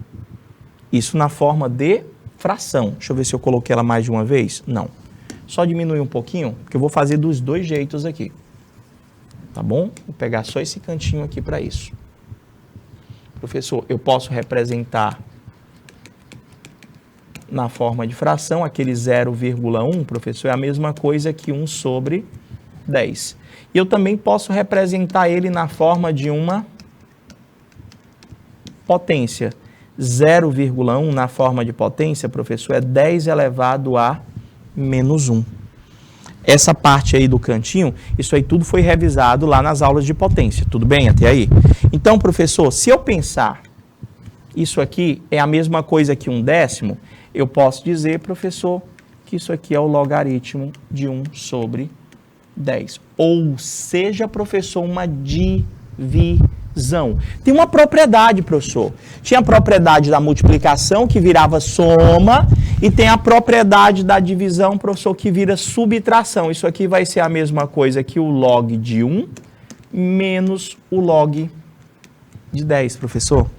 Isso na forma de fração. Deixa eu ver se eu coloquei ela mais de uma vez. Não. Só diminuir um pouquinho, porque eu vou fazer dos dois jeitos aqui. Tá bom? Vou pegar só esse cantinho aqui para isso. Professor, eu posso representar na forma de fração, aquele 0,1, professor, é a mesma coisa que 1 sobre 10. E eu também posso representar ele na forma de uma potência. 0,1 na forma de potência, professor, é 10 elevado a menos 1. Essa parte aí do cantinho, isso aí tudo foi revisado lá nas aulas de potência. Tudo bem até aí? Então, professor, se eu pensar isso aqui é a mesma coisa que 1/10, eu posso dizer, professor, que isso aqui é o logaritmo de 1 sobre 10. Ou seja, professor, uma divisão. Tem uma propriedade, professor. Tinha a propriedade da multiplicação, que virava soma, e tem a propriedade da divisão, professor, que vira subtração. Isso aqui vai ser a mesma coisa que o log de 1 menos o log de 10, professor.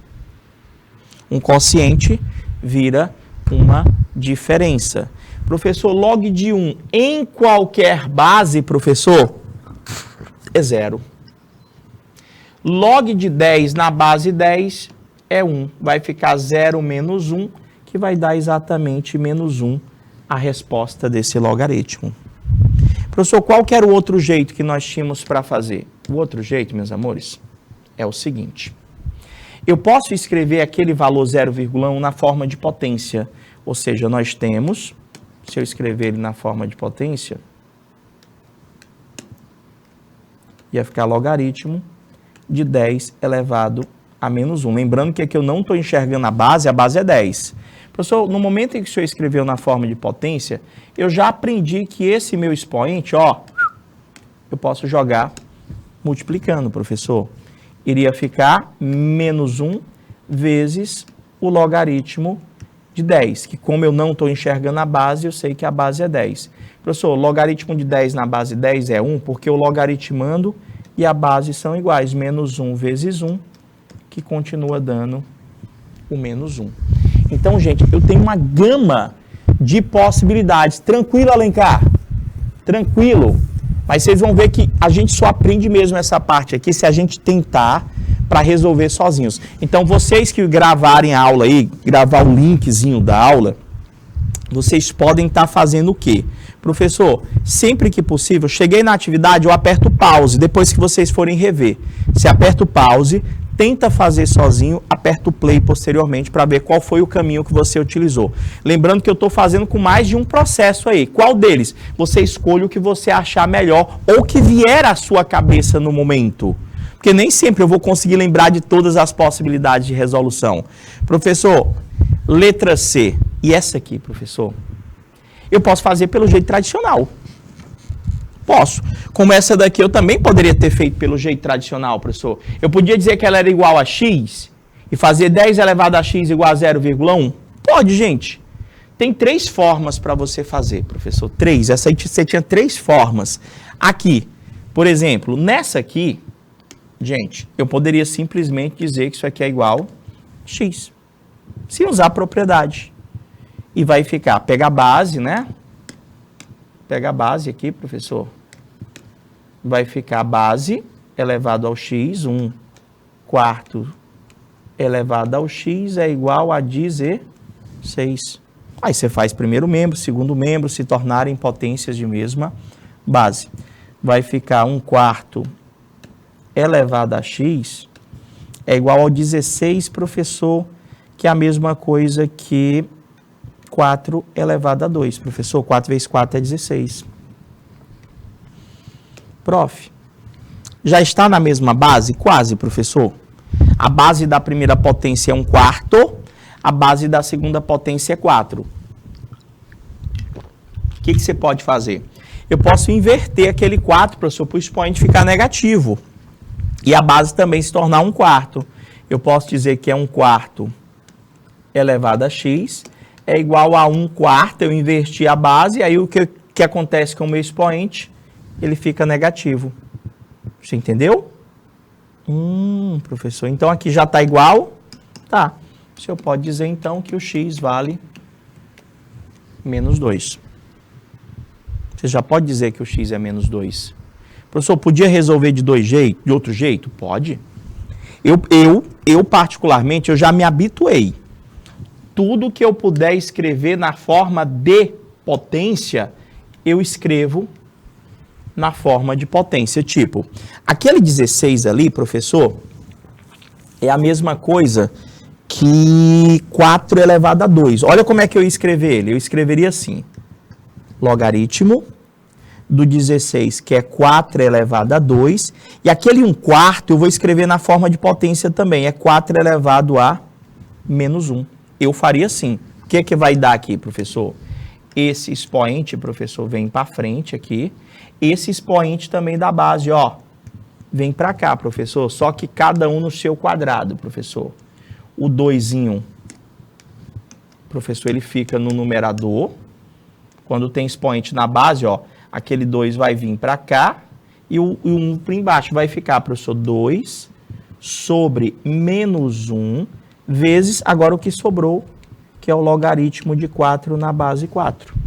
Um quociente vira uma diferença. Professor, log de 1 em qualquer base, professor, é 0. Log de 10 na base 10 é 1. Vai ficar 0 menos 1, que vai dar exatamente menos 1, a resposta desse logaritmo. Professor, qual que era o outro jeito que nós tínhamos para fazer? O outro jeito, meus amores, é o seguinte. Eu posso escrever aquele valor 0,1 na forma de potência. Ou seja, nós temos, se eu escrever ele na forma de potência, ia ficar logaritmo de 10 elevado a menos 1. Lembrando que aqui eu não estou enxergando a base é 10. Professor, no momento em que o senhor escreveu na forma de potência, eu já aprendi que esse meu expoente, ó, eu posso jogar multiplicando, professor. Iria ficar menos 1 vezes o logaritmo de 10, que como eu não estou enxergando a base, eu sei que a base é 10. Professor, logaritmo de 10 na base 10 é 1, porque o logaritmando e a base são iguais. Menos 1 vezes 1, que continua dando o menos 1. Então, gente, eu tenho uma gama de possibilidades. Tranquilo, Alencar? Tranquilo. Mas vocês vão ver que a gente só aprende mesmo essa parte aqui se a gente tentar para resolver sozinhos. Então, vocês que gravarem a aula aí, gravar o linkzinho da aula, vocês podem estar fazendo o quê? Professor, sempre que possível, cheguei na atividade, eu aperto pause, depois que vocês forem rever. Você aperta o pause, tenta fazer sozinho, aperta o play posteriormente para ver qual foi o caminho que você utilizou. Lembrando que eu estou fazendo com mais de um processo aí. Qual deles? Você escolhe o que você achar melhor ou que vier à sua cabeça no momento. Porque nem sempre eu vou conseguir lembrar de todas as possibilidades de resolução. Professor, letra C. E essa aqui, professor? Eu posso fazer pelo jeito tradicional. Posso. Como essa daqui eu também poderia ter feito pelo jeito tradicional, professor. Eu podia dizer que ela era igual a x e fazer 10 elevado a x igual a 0,1? Pode, gente. Tem 3 formas para você fazer, professor. 3. Essa aí você tinha 3 formas. Aqui, por exemplo, nessa aqui, gente, eu poderia simplesmente dizer que isso aqui é igual a x. Sem usar a propriedade. E vai ficar, pega a base, né? Pega a base aqui, professor. Vai ficar a base elevado ao x, 1 quarto elevado ao x é igual a 16. Aí você faz primeiro membro, segundo membro, se tornarem potências de mesma base. Vai ficar 1 quarto elevado a x é igual ao 16, professor, que é a mesma coisa que 4 elevado a 2. Professor, 4 vezes 4 é 16. Prof, já está na mesma base? Quase, professor. A base da primeira potência é 1 quarto, a base da segunda potência é 4. O que você pode fazer? Eu posso inverter aquele 4, professor, para o expoente ficar negativo. E a base também se tornar 1 quarto. Eu posso dizer que é 1 quarto elevado a x é igual a 1 quarto, eu inverti a base, aí o que acontece com o meu expoente? Ele fica negativo. Você entendeu? Professor, então aqui já está igual? Tá. O senhor pode dizer então que o x vale menos 2. Você já pode dizer que o x é menos 2. Professor, podia resolver de outro jeito? Pode. Eu particularmente, eu já me habituei. Tudo que eu puder escrever na forma de potência, eu escrevo na forma de potência. Tipo, aquele 16 ali, professor, é a mesma coisa que 4 elevado a 2. Olha como é que eu ia escrever ele. Eu escreveria assim, logaritmo do 16, que é 4 elevado a 2, e aquele 1 quarto eu vou escrever na forma de potência também, é 4 elevado a menos 1. Eu faria assim. O que é que vai dar aqui, professor? Esse expoente, professor, vem para frente aqui. Esse expoente também da base, ó, vem para cá, professor. Só que cada um no seu quadrado, professor. O 2zinho, professor, ele fica no numerador. Quando tem expoente na base, ó, aquele 2 vai vir para cá. E o 1 para embaixo vai ficar, professor, 2 sobre menos 1 vezes, agora o que sobrou, que é o logaritmo de 4 na base 4.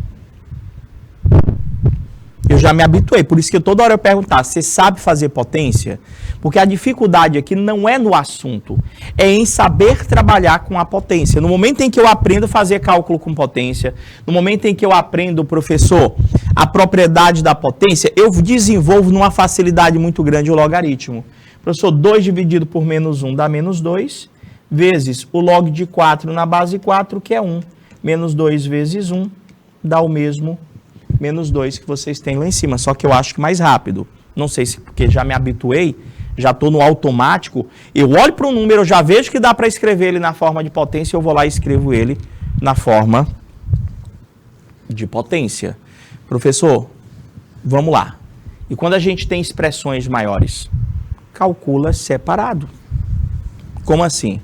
Eu já me habituei, por isso que toda hora eu perguntar, você sabe fazer potência? Porque a dificuldade aqui não é no assunto, é em saber trabalhar com a potência. No momento em que eu aprendo a fazer cálculo com potência, no momento em que eu aprendo, professor, a propriedade da potência, eu desenvolvo numa facilidade muito grande o logaritmo. Professor, 2 dividido por menos 1 dá menos 2, vezes o log de 4 na base 4, que é 1. Menos 2 vezes 1 dá o mesmo menos 2 que vocês têm lá em cima, só que eu acho que mais rápido. Não sei se porque já me habituei, já estou no automático, eu olho para um número, eu já vejo que dá para escrever ele na forma de potência, eu vou lá e escrevo ele na forma de potência. Professor, vamos lá. E quando a gente tem expressões maiores? Calcula separado. Como assim?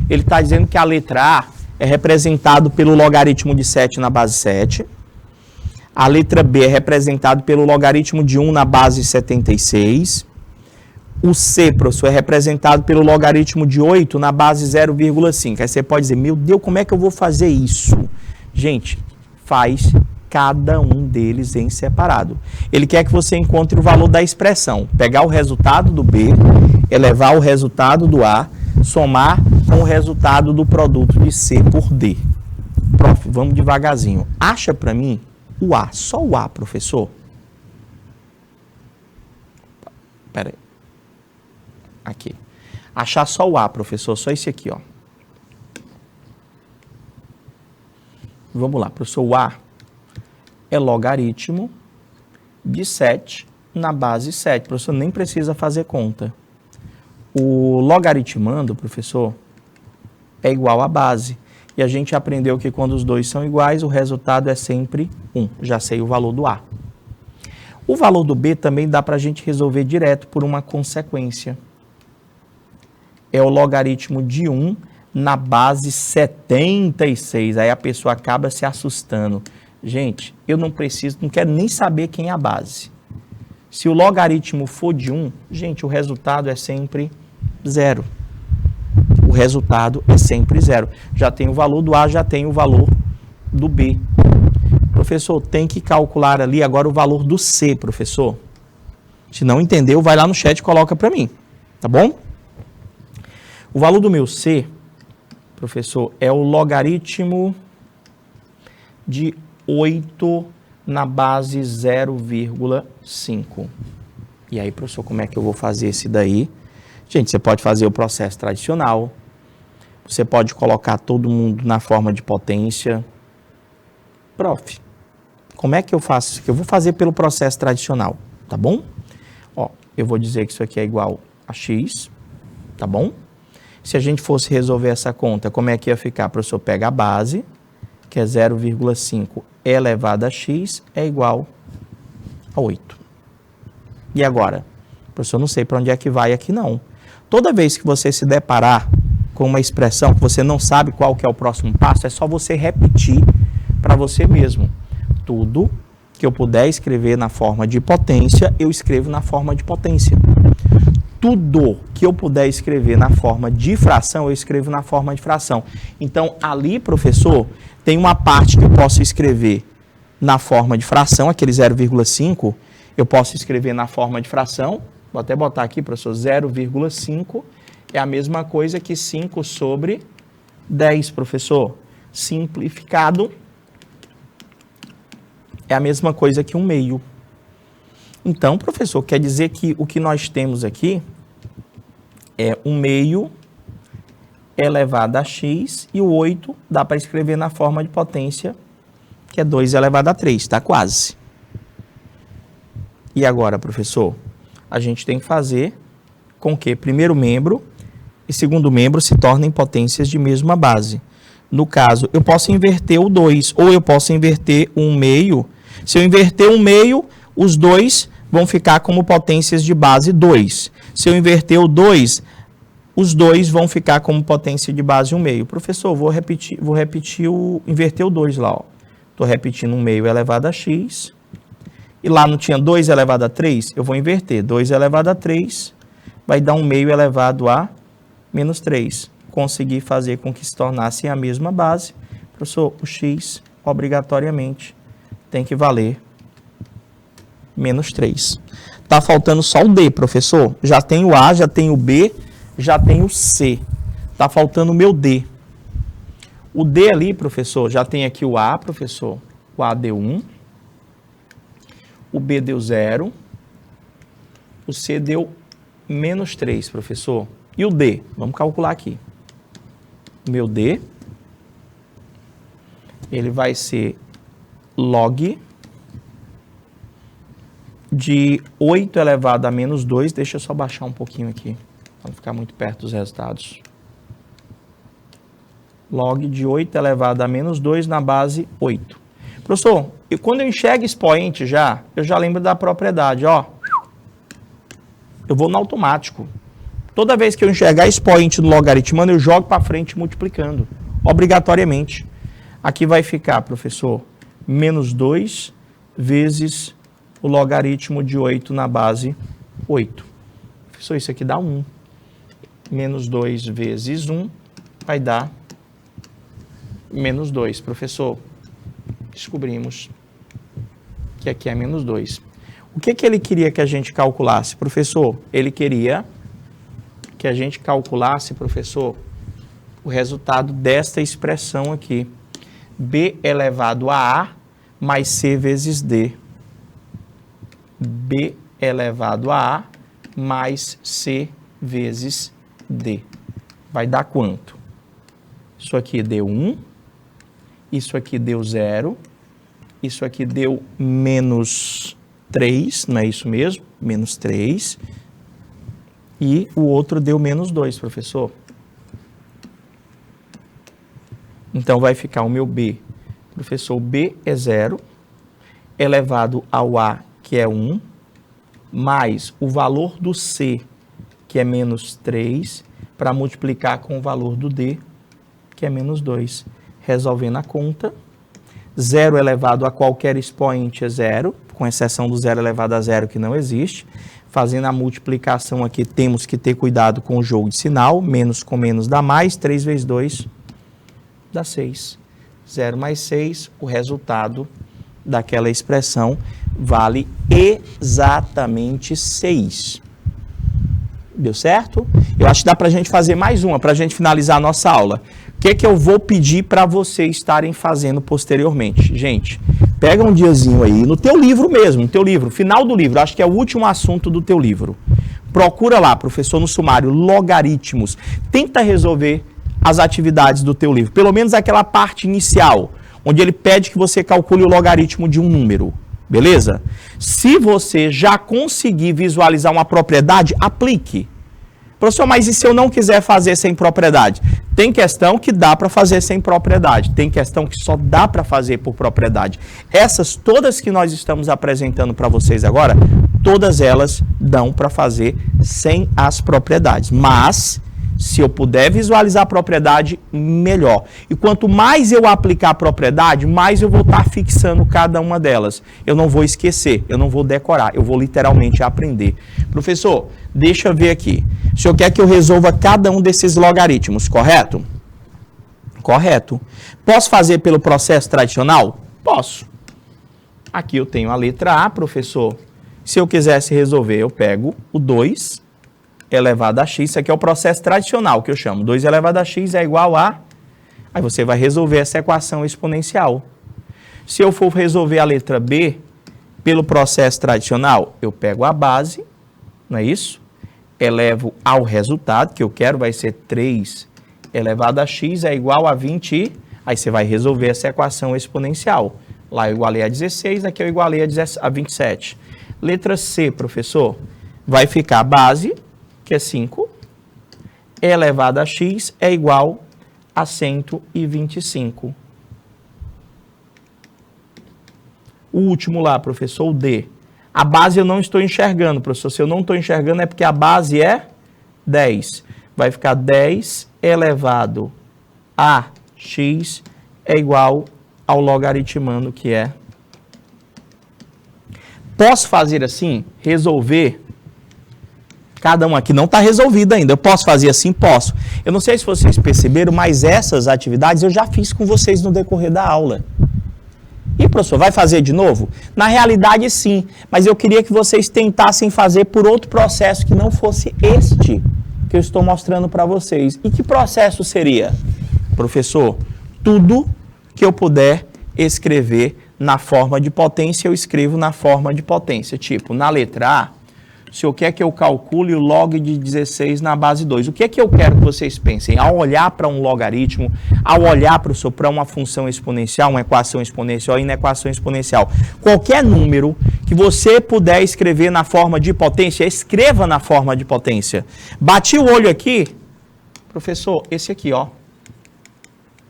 Ele está dizendo que a letra A é representado pelo logaritmo de 7 na base 7. A letra B é representado pelo logaritmo de 1 na base 76. O C, professor, é representado pelo logaritmo de 8 na base 0,5. Aí você pode dizer, meu Deus, como é que eu vou fazer isso? Gente, faz cada um deles em separado. Ele quer que você encontre o valor da expressão. Pegar o resultado do B, elevar o resultado do A, somar com o resultado do produto de C por D. Prof, vamos devagarzinho. Acha para mim o A, só o A, professor. Espera aí. Aqui. Achar só o A, professor, só esse aqui, ó. Vamos lá, professor, o A é logaritmo de 7 na base 7. Professor, nem precisa fazer conta. O logaritmando, professor, é igual à base. E a gente aprendeu que quando os dois são iguais, o resultado é sempre 1. Já sei o valor do A. O valor do B também dá para a gente resolver direto por uma consequência. É o logaritmo de 1 na base 76. Aí a pessoa acaba se assustando. Gente, eu não quero nem saber quem é a base. Se o logaritmo for de 1, gente, o resultado é sempre 0. O resultado é sempre 0. Já tem o valor do A, já tem o valor do B. Professor, tem que calcular ali agora o valor do C, professor. Se não entendeu, vai lá no chat e coloca para mim, tá bom? O valor do meu C, professor, é o logaritmo de 8 na base 0,5. E aí, professor, como é que eu vou fazer esse daí? Gente, você pode fazer o processo tradicional, você pode colocar todo mundo na forma de potência. Prof, como é que eu faço isso aqui? Eu vou fazer pelo processo tradicional, tá bom? Ó, eu vou dizer que isso aqui é igual a x, tá bom? Se a gente fosse resolver essa conta, como é que ia ficar? Professor, pega a base, que é 0,5 elevado a x, é igual a 8. E agora? Professor, não sei para onde é que vai aqui não. Toda vez que você se deparar com uma expressão que você não sabe qual que é o próximo passo, é só você repetir para você mesmo. Tudo que eu puder escrever na forma de potência, eu escrevo na forma de potência. Tudo que eu puder escrever na forma de fração, eu escrevo na forma de fração. Então, ali, professor, tem uma parte que eu posso escrever na forma de fração, aquele 0,5, eu posso escrever na forma de fração, vou até botar aqui, professor, 0,5 é a mesma coisa que 5 sobre 10, professor. Simplificado é a mesma coisa que 1/2. Então, professor, quer dizer que o que nós temos aqui é 1/2 elevado a x e o 8 dá para escrever na forma de potência, que é 2 elevado a 3, está quase. E agora, professor, a gente tem que fazer com que primeiro membro e segundo membro se tornem potências de mesma base. No caso, eu posso inverter o 2 ou eu posso inverter o 1/2. Se eu inverter o 1/2, os dois vão ficar como potências de base 2. Se eu inverter o 2, os dois vão ficar como potência de base 1/2. Professor, inverter o 2 lá, ó. Estou repetindo 1/2 elevado a x. E lá não tinha 2 elevado a 3? Eu vou inverter. 2 elevado a 3 vai dar 1/2 elevado a menos 3. Consegui fazer com que se tornasse a mesma base. Professor, o x obrigatoriamente tem que valer menos 3. Está faltando só o D, professor. Já tem o A, já tem o B, já tem o C. Está faltando o meu D. O D ali, professor, já tem aqui o A, professor. O A deu 1. O B deu 0. O C deu menos 3, professor. E o D? Vamos calcular aqui. O meu D, ele vai ser log de 8 elevado a menos 2. Deixa eu só baixar um pouquinho aqui, para não ficar muito perto dos resultados. Log de 8 elevado a menos 2 na base 8. Professor, quando eu enxergo expoente eu já lembro da propriedade, ó. Eu vou no automático. Toda vez que eu enxergar expoente no logaritmando, eu jogo para frente multiplicando, obrigatoriamente. Aqui vai ficar, professor, menos 2 vezes o logaritmo de 8 na base 8. Professor, isso aqui dá 1. Menos 2 vezes 1 vai dar menos 2. Professor, descobrimos que aqui é menos 2. O que ele queria que a gente calculasse, professor? Ele queria que a gente calculasse, professor, o resultado desta expressão aqui. B elevado a A mais C vezes D. B elevado a A mais C vezes D. Vai dar quanto? Isso aqui deu 1. Isso aqui deu 0. Isso aqui deu menos 3, não é isso mesmo? Menos 3. E o outro deu menos 2, professor. Então, vai ficar o meu B. Professor, B é 0, elevado ao A, que é 1, mais o valor do C, que é menos 3, para multiplicar com o valor do D, que é menos 2. Resolvendo a conta, 0 elevado a qualquer expoente é 0, com exceção do 0 elevado a 0, que não existe. Fazendo a multiplicação aqui, temos que ter cuidado com o jogo de sinal. Menos com menos dá mais. 3 vezes 2 dá 6. 0 mais 6, o resultado daquela expressão vale exatamente 6. Deu certo? Eu acho que dá para a gente fazer mais uma, para a gente finalizar a nossa aula. O que é que eu vou pedir para vocês estarem fazendo posteriormente? Gente, pega um diazinho aí, no teu livro mesmo, no teu livro, final do livro, acho que é o último assunto do teu livro. Procura lá, professor, no sumário, logaritmos. Tenta resolver as atividades do teu livro, pelo menos aquela parte inicial, onde ele pede que você calcule o logaritmo de um número, beleza? Se você já conseguir visualizar uma propriedade, aplique. Professor, mas e se eu não quiser fazer sem propriedade? Tem questão que dá para fazer sem propriedade, tem questão que só dá para fazer por propriedade. Essas todas que nós estamos apresentando para vocês agora, todas elas dão para fazer sem as propriedades. Mas, se eu puder visualizar a propriedade, melhor. E quanto mais eu aplicar a propriedade, mais eu vou estar fixando cada uma delas. Eu não vou esquecer, eu não vou decorar, eu vou literalmente aprender. Professor, deixa eu ver aqui. O senhor quer que eu resolva cada um desses logaritmos, correto? Correto. Posso fazer pelo processo tradicional? Posso. Aqui eu tenho a letra A, professor. Se eu quisesse resolver, eu pego o 2 elevado a x. Isso aqui é o processo tradicional que eu chamo. 2 elevado a x é igual a... Aí você vai resolver essa equação exponencial. Se eu for resolver a letra B pelo processo tradicional, eu pego a base, não é isso? Elevo ao resultado, que eu quero vai ser 3 elevado a x é igual a 20. Aí você vai resolver essa equação exponencial. Lá eu igualei a 16, aqui eu igualei a 27. Letra C, professor, vai ficar a base, que é 5, elevado a x é igual a 125. O último lá, professor, o D. A base eu não estou enxergando, professor. Se eu não estou enxergando é porque a base é 10. Vai ficar 10 elevado a x é igual ao logaritmando que é. Posso fazer assim? Resolver? Cada um aqui não está resolvido ainda. Eu posso fazer assim? Posso. Eu não sei se vocês perceberam, mas essas atividades eu já fiz com vocês no decorrer da aula. E, professor, vai fazer de novo? Na realidade, sim. Mas eu queria que vocês tentassem fazer por outro processo que não fosse este que eu estou mostrando para vocês. E que processo seria? Professor, tudo que eu puder escrever na forma de potência, eu escrevo na forma de potência. Tipo, na letra A, se eu quer que eu calcule o log de 16 na base 2, o que é que eu quero que vocês pensem? Ao olhar para um logaritmo, ao olhar para uma função exponencial, uma equação exponencial e na equação exponencial, qualquer número que você puder escrever na forma de potência, escreva na forma de potência. Bati o olho aqui, professor, esse aqui, ó,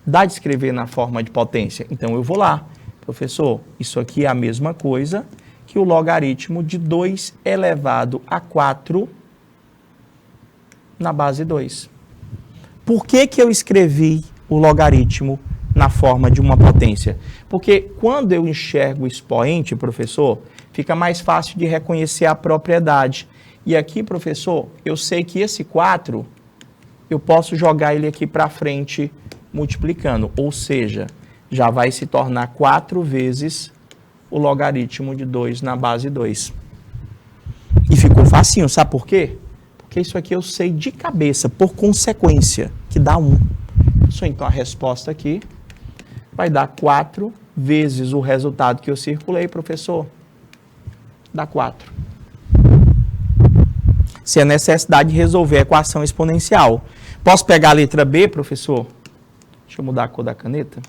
dá de escrever na forma de potência. Então eu vou lá, professor, isso aqui é a mesma coisa que o logaritmo de 2 elevado a 4 na base 2. Por que que eu escrevi o logaritmo na forma de uma potência? Porque quando eu enxergo o expoente, professor, fica mais fácil de reconhecer a propriedade. E aqui, professor, eu sei que esse 4, eu posso jogar ele aqui para frente multiplicando. Ou seja, já vai se tornar 4 vezes o logaritmo de 2 na base 2. E ficou facinho, sabe por quê? Porque isso aqui eu sei de cabeça, por consequência, que dá 1. Então a resposta aqui vai dar 4 vezes o resultado que eu circulei, professor. Dá 4. Se é necessidade de resolver a equação exponencial. Posso pegar a letra B, professor? Deixa eu mudar a cor da caneta.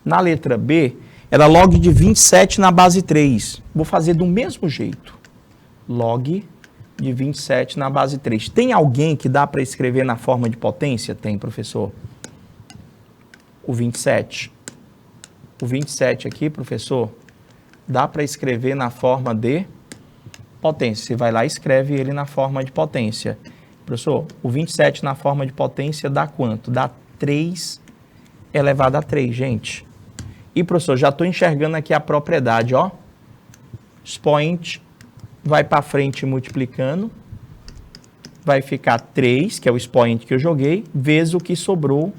Na letra B, era log de 27 na base 3. Vou fazer do mesmo jeito. Log de 27 na base 3. Tem alguém que dá para escrever na forma de potência? Tem, professor. O 27. O 27 aqui, professor, dá para escrever na forma de potência. Você vai lá e escreve ele na forma de potência. Professor, o 27 na forma de potência dá quanto? Dá 3 elevado a 3, gente. E, professor, já estou enxergando aqui a propriedade, ó. Expoente vai para frente multiplicando. Vai ficar 3, que é o expoente que eu joguei, vezes o que sobrou,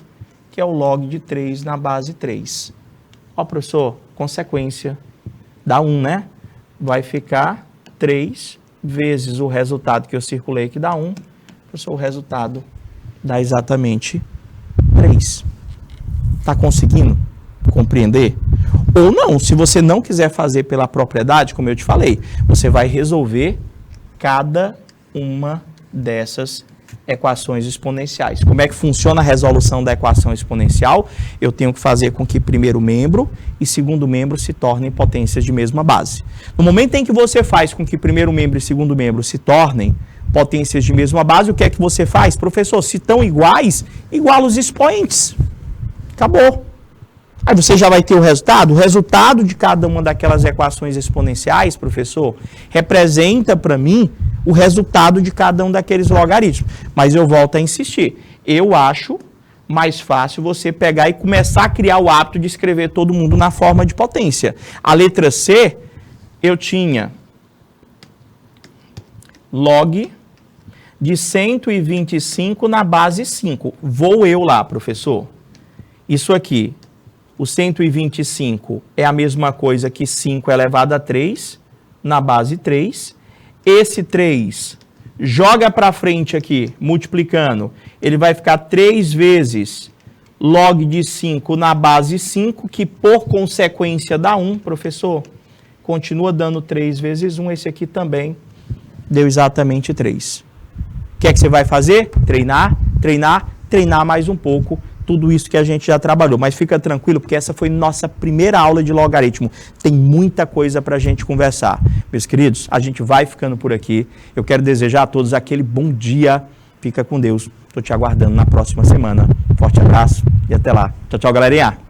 que é o log de 3 na base 3. Ó, professor, consequência, dá 1, né? Vai ficar 3 vezes o resultado que eu circulei, que dá 1. Professor, o resultado dá exatamente 3. Está conseguindo compreender? Ou não, se você não quiser fazer pela propriedade, como eu te falei, você vai resolver cada uma dessas equações exponenciais. Como é que funciona a resolução da equação exponencial? Eu tenho que fazer com que primeiro membro e segundo membro se tornem potências de mesma base. No momento em que você faz com que primeiro membro e segundo membro se tornem potências de mesma base, o que é que você faz? Professor, se estão iguais, iguala os expoentes. Acabou. Aí você já vai ter o resultado. O resultado de cada uma daquelas equações exponenciais, professor, representa para mim o resultado de cada um daqueles logaritmos. Mas eu volto a insistir. Eu acho mais fácil você pegar e começar a criar o hábito de escrever todo mundo na forma de potência. A letra C, eu tinha log de 125 na base 5. Vou eu lá, professor. Isso aqui, o 125 é a mesma coisa que 5 elevado a 3 na base 3. Esse 3 joga para frente aqui, multiplicando. Ele vai ficar 3 vezes log de 5 na base 5, que por consequência dá 1, professor. Continua dando 3 vezes 1. Esse aqui também deu exatamente 3. O que é que você vai fazer? Treinar, treinar, treinar mais um pouco. Tudo isso que a gente já trabalhou, mas fica tranquilo, porque essa foi nossa primeira aula de logaritmo. Tem muita coisa para a gente conversar. Meus queridos, a gente vai ficando por aqui. Eu quero desejar a todos aquele bom dia. Fica com Deus. Estou te aguardando na próxima semana. Forte abraço e até lá. Tchau, tchau, galerinha.